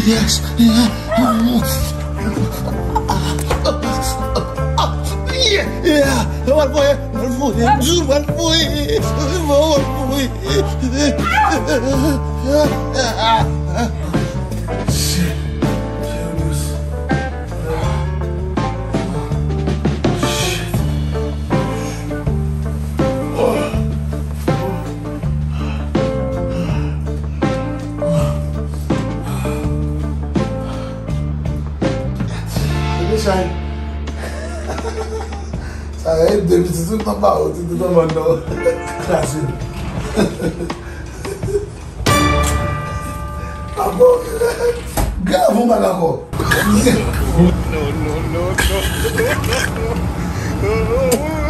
Yes. Yeah. Saya David itu tambah itu tambah no klasin. Aku gak mau malah kok. No.